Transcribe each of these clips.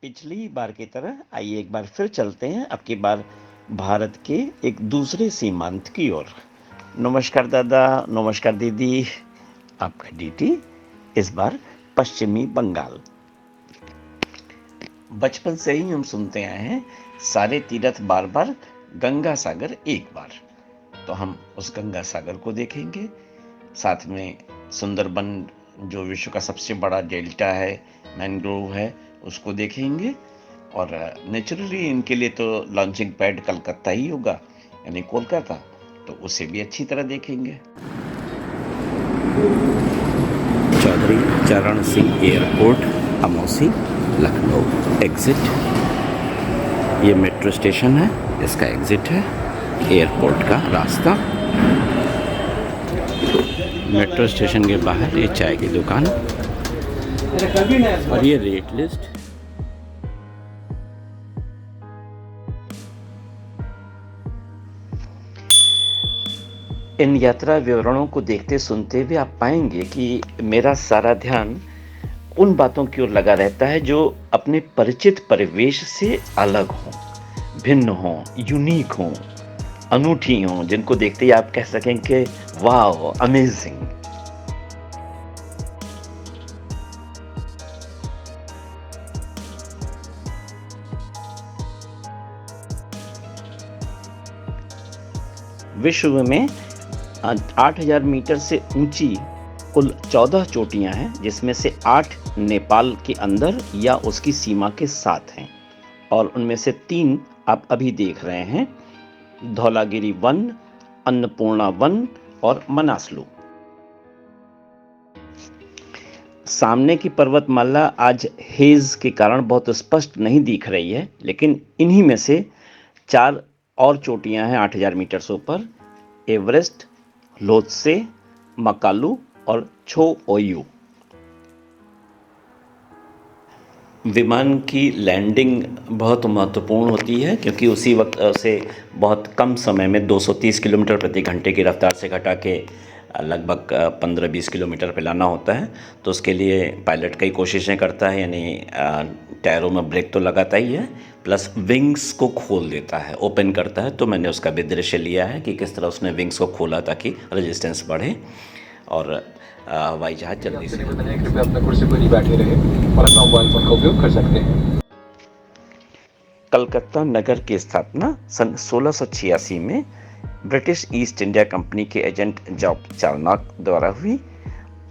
पिछली बार की तरह आइए एक बार फिर चलते हैं, अब की बार भारत के एक दूसरे सीमांत की ओर। नमस्कार दादा, नमस्कार दीदी। आपका ड्यूटी इस बार पश्चिमी बंगाल। बचपन से ही हम सुनते आए हैं, सारे तीर्थ बार बार, गंगा सागर एक बार। तो हम उस गंगा सागर को देखेंगे, साथ में सुंदरबन जो विश्व का सबसे बड़ा डेल्टा है, मैंग्रोव है, उसको देखेंगे। और नेचुरली इनके लिए तो लॉन्चिंग पैड कलकत्ता ही होगा, यानी कोलकाता, तो उसे भी अच्छी तरह देखेंगे। चौधरी चरण सिंह एयरपोर्ट, अमौसी, लखनऊ एग्जिट। ये मेट्रो स्टेशन है, इसका एग्जिट है, एयरपोर्ट का रास्ता। मेट्रो स्टेशन के बाहर ये चाय की दुकान और ये रेट लिस्ट। इन यात्रा विवरणों को देखते सुनते हुए आप पाएंगे कि मेरा सारा ध्यान उन बातों की ओर लगा रहता है जो अपने परिचित परिवेश से अलग हों, भिन्न हों, यूनिक हों, अनूठी हों, जिनको देखते ही आप कह सकें कि वाओ, अमेजिंग। विश्व में 8,000 मीटर से ऊंची कुल 14 चोटियां हैं, जिसमें से 8 नेपाल के अंदर या उसकी सीमा के साथ हैं, और उनमें से 3 आप अभी देख रहे हैं, धौलागिरी वन, अन्नपूर्णा वन और मनासलू। सामने की पर्वतमाला आज हेज के कारण बहुत स्पष्ट नहीं दिख रही है, लेकिन इन्हीं में से 4 और चोटियां हैं 8,000 मीटर से ऊपर, एवरेस्ट, लोत्से, मकालू और छो ओयू। विमान की लैंडिंग बहुत महत्वपूर्ण होती है, क्योंकि उसी वक्त से बहुत कम समय में 230 किलोमीटर प्रति घंटे की रफ्तार से घटा के लगभग 15-20 किलोमीटर पे लाना होता है। तो उसके लिए पायलट कई कोशिशें करता है, यानी टायरों में ब्रेक तो लगाता ही है, प्लस विंग्स को खोल देता है, ओपन करता है। तो मैंने उसका भी दृश्य लिया है कि किस तरह उसने विंग्स को खोला ताकि रेजिस्टेंस बढ़े और हवाई जहाज जल्दी से। कृपया अपने कुर्सी पर ही बैठे रहे और अपना मोबाइल फोन का उपयोग कर सकते हैं। कलकत्ता नगर की स्थापना सन 1686 में ब्रिटिश ईस्ट इंडिया कंपनी के एजेंट जॉब चार्नॉक द्वारा हुई,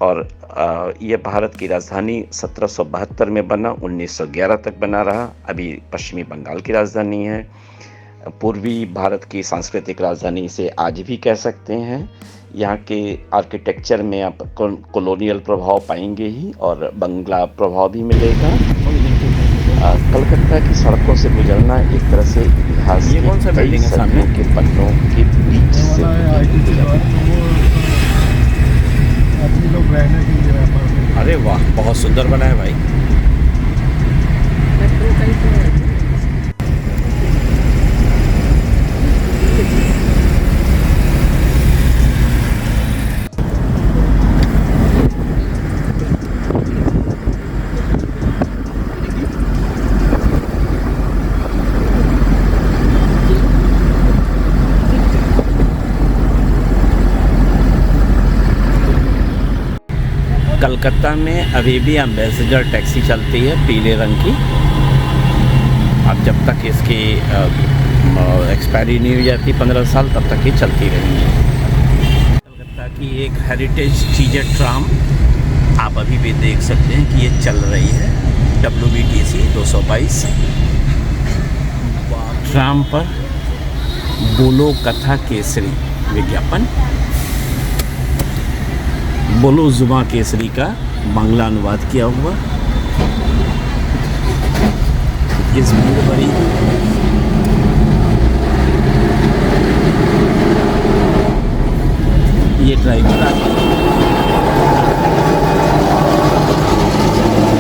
और यह भारत की राजधानी 1772 में बना, 1911 तक बना रहा। अभी पश्चिमी बंगाल की राजधानी है। पूर्वी भारत की सांस्कृतिक राजधानी इसे आज भी कह सकते हैं। यहाँ के आर्किटेक्चर में आप कॉलोनियल प्रभाव पाएंगे ही, और बंगला प्रभाव भी मिलेगा। कलकत्ता की सड़कों से गुजरना एक तरह से इतिहास के कई सदियों के पन्नों के बीच से अरे वाह, बहुत सुंदर बना है भाई। कलकत्ता में अभी भी एम्बेसडर टैक्सी चलती है पीले रंग की, अब जब तक इसकी एक्सपायरी नहीं हो जाती 15 साल, तब तक ये चलती रहेंगी। कलकत्ता की एक हेरिटेज चीज़ ट्राम आप अभी भी देख सकते हैं कि ये चल रही है, WBTC 222। ट्राम पर बोलो कथा केसरी विज्ञापन, बोलो जुबां केसरी का बांग्ला अनुवाद किया हुआ। इस भीड़ भरी ये ड्राइवर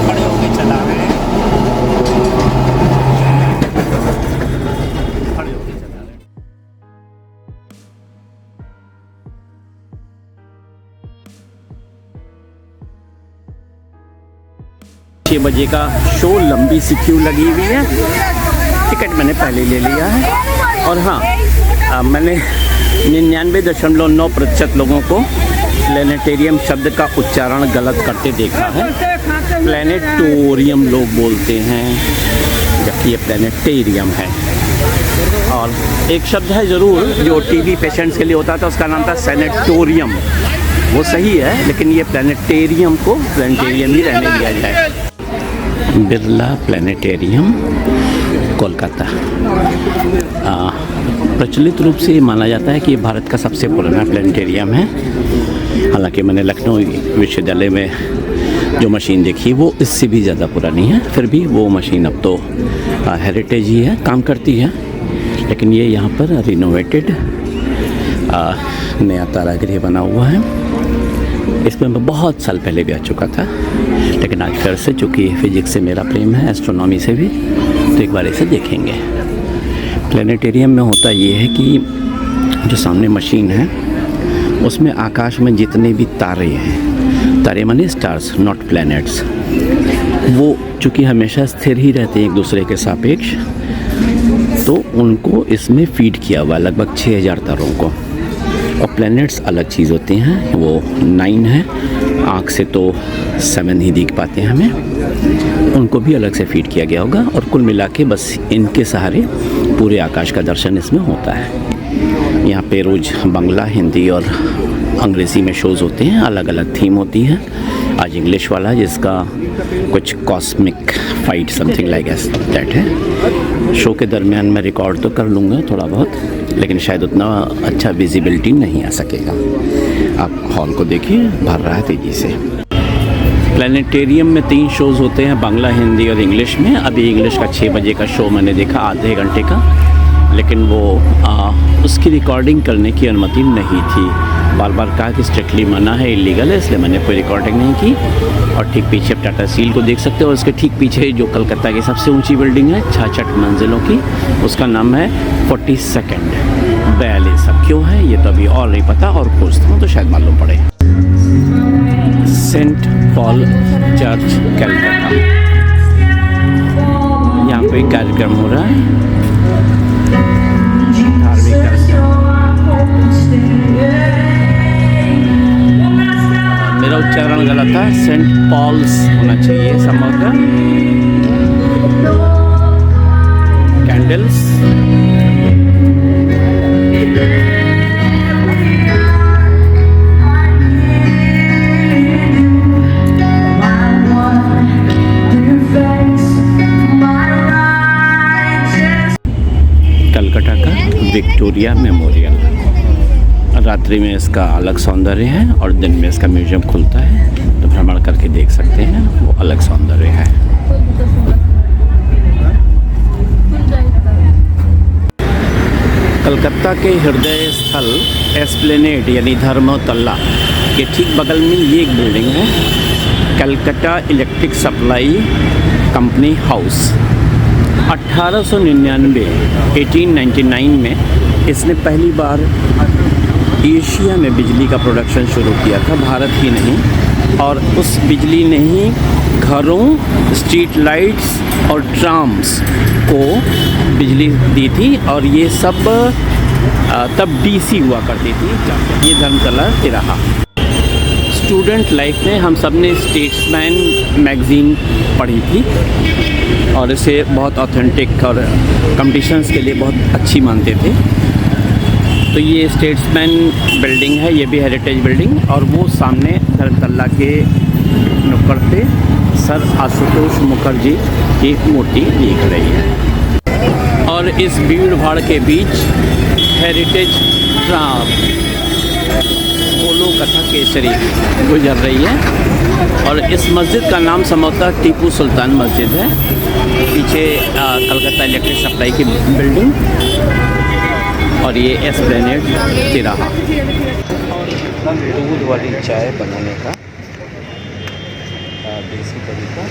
खड़े होके चला रहे हैं, खड़े होके चला रहे हैं। 6 बजे का शो, लंबी सी क्यू लगी हुई है। टिकट मैंने पहले ले लिया है। और हाँ, मैंने 99.9% लोगों को प्लेनेटेरियम शब्द का उच्चारण गलत करते देखा है। प्लेनेटोरियम लोग बोलते हैं, जबकि ये प्लेनेटेरियम है। और एक शब्द है ज़रूर जो टीबी पेशेंट्स के लिए होता था, उसका नाम था सैनेटोरियम। वो सही है, लेकिन ये प्लेनेटेरियम को प्लेनेटेरियम ही रहने दिया जाए। बिरला प्लेनेटेरियम, कोलकाता। प्रचलित रूप से माना जाता है कि ये भारत का सबसे पुराना प्लेनेटेरियम है। हालांकि मैंने लखनऊ विश्वविद्यालय में जो मशीन देखी वो इससे भी ज़्यादा पुरानी है, फिर भी वो मशीन अब तो हेरिटेज ही है, काम करती है। लेकिन ये यहाँ पर रिनोवेटेड नया तारागृह बना हुआ है। इसमें मैं बहुत साल पहले भी आ चुका था, लेकिन आज फिर से, चूँकि फिजिक्स से मेरा प्रेम है, एस्ट्रोनॉमी से भी, तो एक बार इसे देखेंगे। प्लेनेटेरियम में होता ये है कि जो सामने मशीन है उसमें आकाश में जितने भी तारे हैं, तारे माने स्टार्स, नॉट प्लैनेट्स, वो चूँकि हमेशा स्थिर ही रहते हैं एक दूसरे के सापेक्ष, तो उनको इसमें फीड किया हुआ लगभग 6000 तारों को। और प्लैनेट्स अलग चीज़ होती हैं, वो 9 है, आँख से तो 7 ही दिख पाते हैं हमें, उनको भी अलग से फीड किया गया होगा। और कुल मिला के बस इनके सहारे पूरे आकाश का दर्शन इसमें होता है। यहाँ पे रोज़ बांग्ला, हिंदी और अंग्रेज़ी में शोज़ होते हैं, अलग अलग थीम होती है। आज इंग्लिश वाला, जिसका कुछ cosmic fight something like that है। शो के दरमियान मैं रिकॉर्ड तो कर लूँगा थोड़ा बहुत, लेकिन शायद उतना अच्छा विजिबिलिटी नहीं आ सकेगा। आप हॉल को देखिए, भर रहा है तेज़ी से। प्लेनेटेरियम में 3 शोज़ होते हैं, बांग्ला, हिंदी और इंग्लिश में। अभी इंग्लिश का 6 बजे का शो मैंने देखा, आधे घंटे का, लेकिन वो उसकी रिकॉर्डिंग करने की अनुमति नहीं थी। बार बार कहा कि स्ट्रिक्टली मना है, इलीगल है, इसलिए मैंने कोई रिकॉर्डिंग नहीं की। और ठीक पीछे आप टाटा स्टील को देख सकते हो, और उसके ठीक पीछे जो कलकत्ता की सबसे ऊंची बिल्डिंग है 66 मंजिलों की, उसका नाम है 42nd 42। अब क्यों है ये तो अभी और नहीं पता, और खोजता हूँ तो शायद मालूम पड़े। सेंट पॉल चर्च कलकत्ता, यहाँ पे कार्यक्रम हो रहा है, धार्मिक कार्यक्रम। मेरा उच्चारण गलत था, सेंट पॉल्स होना चाहिए संभवतः। कैंडल्स, कलकत्ता का विक्टोरिया मेमोरियल। रात्रि में इसका अलग सौंदर्य है और दिन में इसका म्यूजियम खुलता है, तो भ्रमण करके देख सकते हैं, वो अलग सौंदर्य है। कलकत्ता के हृदय स्थल एस्प्लेनेड यानी धर्मतल्ला के ठीक बगल में ये एक बिल्डिंग है, Calcutta electric supply company house. 1899 में इसने पहली बार एशिया में बिजली का प्रोडक्शन शुरू किया था, भारत ही नहीं। और उस बिजली ने ही घरों, स्ट्रीट लाइट्स और ट्राम्स को बिजली दी थी, और ये सब तब डीसी हुआ करती थी। ये धर्मतला तिराहा। स्टूडेंट लाइफ में हम सब ने स्टेट्समैन मैगज़ीन पढ़ी थी, और इसे बहुत ऑथेंटिक और कंपटीशंस के लिए बहुत अच्छी मानते थे। तो ये स्टेट्समैन बिल्डिंग है, ये भी हेरिटेज बिल्डिंग, और वो सामने धर्मतला के नुक्कड़ पे सर आशुतोष मुखर्जी की मूर्ति दिख रही है। और इस भीड़ भाड़ के बीच हेरिटेज ट्राम बोलो कथा केसरी गुजर रही है। और इस मस्जिद का नाम संभवतः टीपू सुल्तान मस्जिद है। पीछे कलकत्ता इलेक्ट्रिक सप्लाई की बिल्डिंग, और ये एस्प्लेनेड तिराहा। दूध वाली चाय बनाने का देसी तरीका,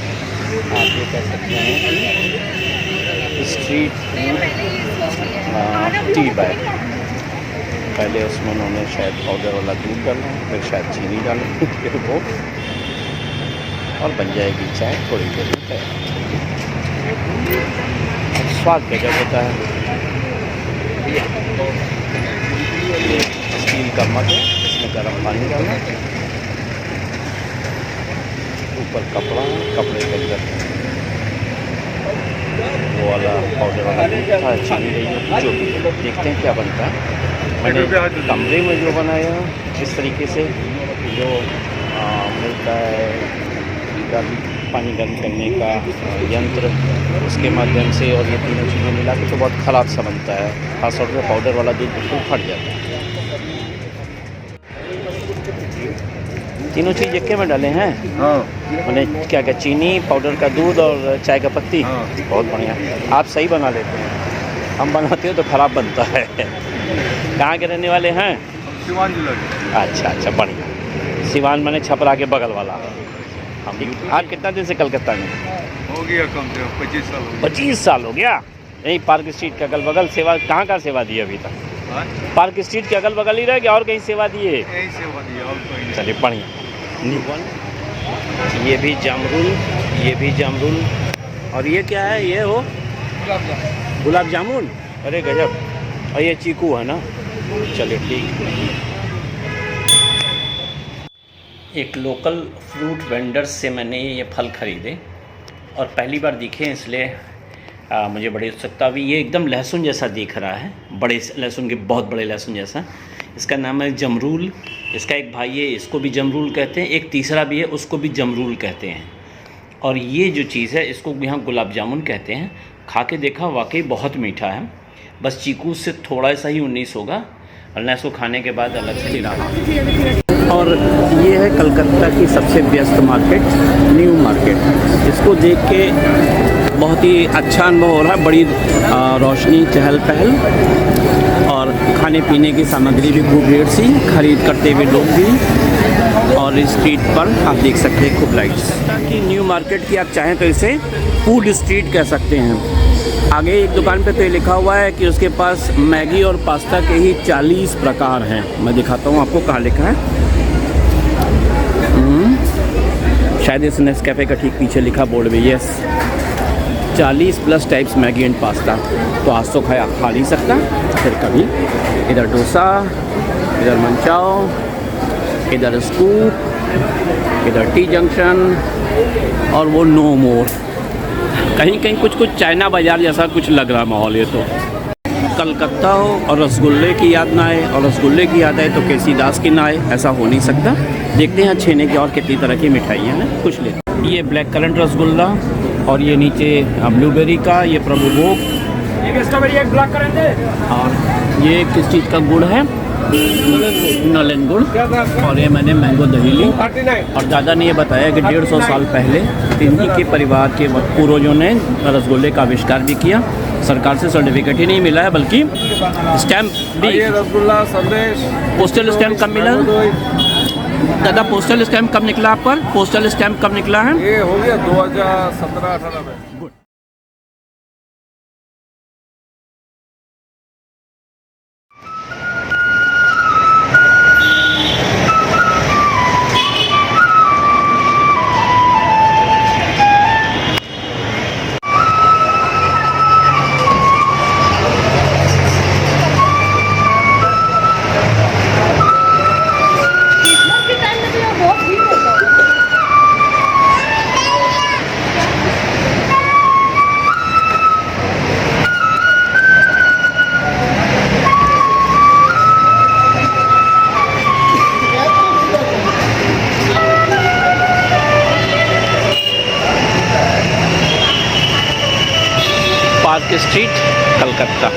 आप ये कह सकते हैं कि स्ट्रीट टी बैग। पहले उसमें उन्होंने शायद पाउडर वाला दूध डाला, फिर शायद चीनी डाली, फिर वो, और बन जाएगी चाय थोड़ी देर में तैयार। स्वाद गजब होता है। ये स्टील का मग है, इसमें गर्म पानी डालना, ऊपर कपड़ा, कपड़े के अंदर वो वाला पाउडर वाला चीनी रही जो भी है। देखते हैं क्या बनता है। मैंने कमरे में जो बनाया इस तरीके से जो मिलता है पानी गर्म करने का यंत्र, उसके माध्यम से, और ये तीनों चीज़ें मिला के तो बहुत ख़राब सा बनता है। खासतौर पर पाउडर वाला दूध बिल्कुल फट जाता है। तीनों चीज़ एक में डाले हैं। हाँ। मैंने क्या क्या चीनी, पाउडर का दूध और चाय का पत्ती। हाँ। बहुत बढ़िया, आप सही बना लेते हैं। हम बनाते हैं तो ख़राब बनता है। कहाँ के रहने वाले हैं? सिवान जिला के। अच्छा अच्छा, बढ़िया। सिवान मैंने छपरा के बगल वाला। हम आप कितना दिन से कलकत्ता में? हो गया कम से कम 25 साल हो गया। 25 साल हो गया। यही पार्क स्ट्रीट के अगल बगल सेवा कहाँ सेवा दी अभी तक? हाँ? पार्क स्ट्रीट के अगल बगल ही रह गया और कहीं सेवा दिए? यही सेवा दी और कोई नहीं। चलिए बढ़िया। ये भी जामरुल, ये भी जामरुल, और ये क्या है? ये हो गुलाब जामुन। अरे गजब। और ये चीकू है ना। चलिए ठीक। एक लोकल फ्रूट वेंडर्स से मैंने ये फल ख़रीदे और पहली बार दिखे, इसलिए मुझे बड़ी उत्सुकता हुई। ये एकदम लहसुन जैसा दिख रहा है, बड़े लहसुन के, बहुत बड़े लहसुन जैसा। इसका नाम है जमरूल। इसका एक भाई है, इसको भी जमरूल कहते हैं। एक तीसरा भी है, उसको भी जमरूल कहते हैं। और ये जो चीज़ है इसको यहाँ गुलाब जामुन कहते हैं। खा के देखा, वाकई बहुत मीठा है। बस चीकू से थोड़ा सा ही 19 होगा, वरना इसको खाने के बाद अलग से रहा। और ये है कलकत्ता की सबसे व्यस्त मार्केट, न्यू मार्केट। इसको देख के बहुत ही अच्छा अनुभव हो रहा है। बड़ी रोशनी, चहल पहल, और खाने पीने की सामग्री भी खूब ढेर सी, खरीद करते हुए लोग भी। और स्ट्रीट पर आप देख सकते हैं खूब लाइट्स की न्यू मार्केट की। आप चाहें तो इसे फूड स्ट्रीट कह सकते हैं। आगे एक दुकान पे तो ये लिखा हुआ है कि उसके पास मैगी और पास्ता के ही 40 प्रकार हैं। मैं दिखाता हूँ आपको कहाँ लिखा है। शायद इस नेस्कैफे का ठीक पीछे लिखा बोर्ड में, yes, 40+ types Maggi and pasta. तो आज तो खा नहीं सकता, फिर कभी। इधर डोसा, इधर मंचाओ, इधर स्कूप, इधर टी जंक्शन, और वो नो मोर। कहीं कहीं कुछ चाइना बाज़ार जैसा कुछ लग रहा माहौल। ये तो कलकत्ता हो और रसगुल्ले की याद ना आए, और रसगुल्ले की याद आए तो केसी दास की ना आए, ऐसा हो नहीं सकता। देखते हैं छेने की और कितनी तरह की मिठाई है ना, कुछ ले। ये ब्लैक करंट रसगुल्ला, और ये नीचे ब्लूबेरी का, ये प्रभु भोग, एक ब्लैक करंट है। और ये किस चीज़ का गुड़ है? नलन गुड़। और ये मैंने मैंगो दही ली। और दादा ने ये बताया कि 150 साल पहले इन्हीं के परिवार के पूर्वजों ने रसगुल्ले का आविष्कार भी किया। सरकार से सर्टिफिकेट ही नहीं मिला है, बल्कि स्टैम्प भी। रसगुल्ला संदेश। पोस्टल स्टैम्प कब मिला दादा? पोस्टल स्टैम्प कब निकला आप पर? पोस्टल स्टैम्प कब निकला है? ये हो गया 2017-18 में। Park street, Calcutta.